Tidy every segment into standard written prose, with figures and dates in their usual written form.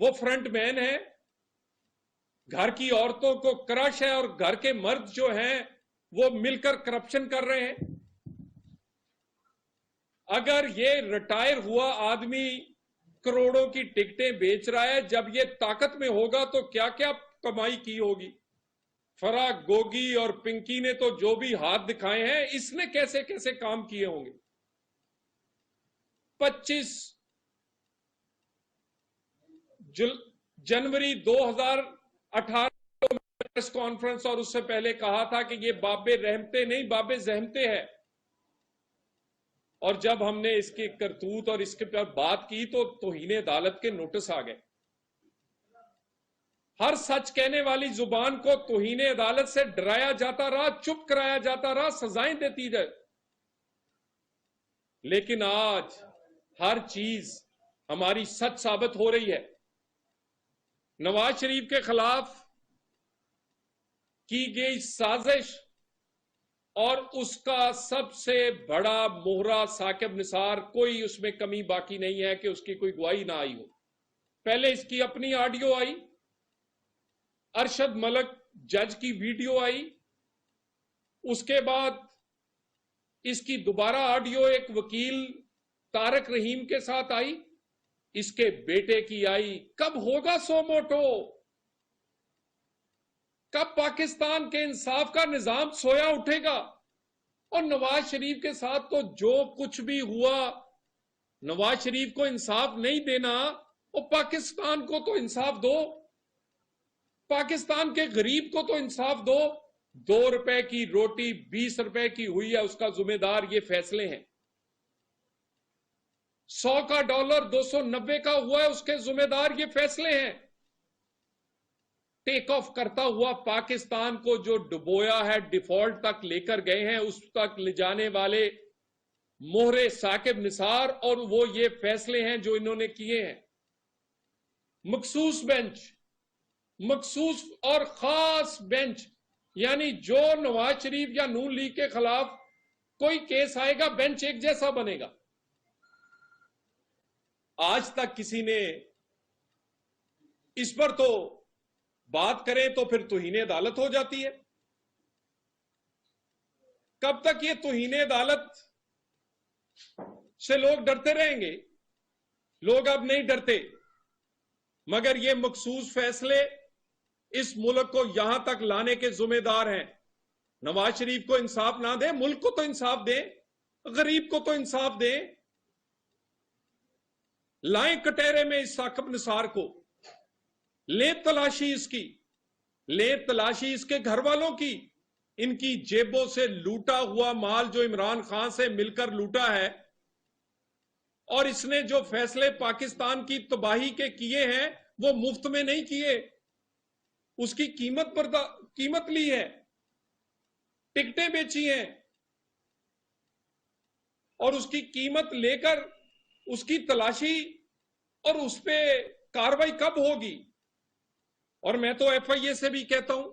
وہ فرنٹ مین ہے، گھر کی عورتوں کو کرش ہے، اور گھر کے مرد جو ہیں وہ مل کر کرپشن کر رہے ہیں۔ اگر یہ ریٹائر ہوا آدمی کروڑوں کی ٹکٹیں بیچ رہا ہے، جب یہ طاقت میں ہوگا تو کیا کیا کمائی کی ہوگی۔ فرا گوگی اور پنکی نے تو جو بھی ہاتھ دکھائے ہیں، اس نے کیسے کیسے کام کیے ہوں گے۔ 25 جنوری 2018 پریس کانفرنس اور اس سے پہلے کہا تھا کہ یہ باب رحمتے نہیں، باب زحمتے ہے، اور جب ہم نے اس کی کرتوت اور اس کے پر بات کی تو توہین عدالت کے نوٹس آ گئے۔ ہر سچ کہنے والی زبان کو توہین عدالت سے ڈرایا جاتا رہا، چپ کرایا جاتا رہا، سزائیں دیتی جائے، لیکن آج ہر چیز ہماری سچ ثابت ہو رہی ہے۔ نواز شریف کے خلاف کی گئی سازش اور اس کا سب سے بڑا مہرہ ثاقب نثار، کوئی اس میں کمی باقی نہیں ہے کہ اس کی کوئی گواہی نہ آئی ہو۔ پہلے اس کی اپنی آڈیو آئی، ارشد ملک جج کی ویڈیو آئی، اس کے بعد اس کی دوبارہ آڈیو ایک وکیل طارق رحیم کے ساتھ آئی، اس کے بیٹے کی آئی۔ کب ہوگا سو موٹو؟ کب پاکستان کے انصاف کا نظام سویا اٹھے گا؟ اور نواز شریف کے ساتھ تو جو کچھ بھی ہوا، نواز شریف کو انصاف نہیں دینا، اور پاکستان کو تو انصاف دو، پاکستان کے غریب کو تو انصاف دو۔ 2 روپے کی روٹی 20 روپے کی ہوئی ہے، اس کا ذمہ دار یہ فیصلے ہیں۔ 100 کا ڈالر 290 کا ہوا ہے، اس کے ذمہ دار یہ فیصلے ہیں۔ ٹیک آف کرتا ہوا پاکستان کو جو ڈبویا ہے، ڈیفالٹ تک لے کر گئے ہیں، اس تک لے جانے والے مہرے ثاقب نثار، اور وہ یہ فیصلے ہیں جو انہوں نے کیے ہیں۔ مخصوص بینچ، مخصوص اور خاص بینچ، یعنی جو نواز شریف یا نون لیگ کے خلاف کوئی کیس آئے گا، بینچ ایک جیسا بنے گا۔ آج تک کسی نے اس پر تو بات کریں تو پھر توہین عدالت ہو جاتی ہے۔ کب تک یہ توہین عدالت سے لوگ ڈرتے رہیں گے؟ لوگ اب نہیں ڈرتے، مگر یہ مخصوص فیصلے اس ملک کو یہاں تک لانے کے ذمہ دار ہیں۔ نواز شریف کو انصاف نہ دیں، ملک کو تو انصاف دیں، غریب کو تو انصاف دیں۔ لائیں کٹہرے میں اس ثاقب نثار کو، لیں تلاشی اس کی، لیں تلاشی اس کے گھر والوں کی، ان کی جیبوں سے لوٹا ہوا مال جو عمران خان سے مل کر لوٹا ہے، اور اس نے جو فیصلے پاکستان کی تباہی کے کیے ہیں وہ مفت میں نہیں کیے، اس کی قیمت لی ہے، ٹکٹیں بیچی ہیں، اور اس کی قیمت لے کر اس کی تلاشی اور اس پہ کاروائی کب ہوگی؟ اور میں تو ایف آئی اے سے بھی کہتا ہوں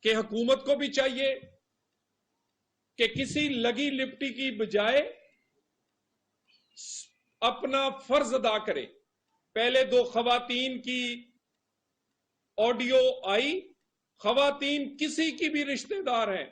کہ حکومت کو بھی چاہیے کہ کسی لگی لپٹی کی بجائے اپنا فرض ادا کرے۔ پہلے 2 خواتین کی آڈیو آئی، خواتین کسی کی بھی رشتہ دار ہیں،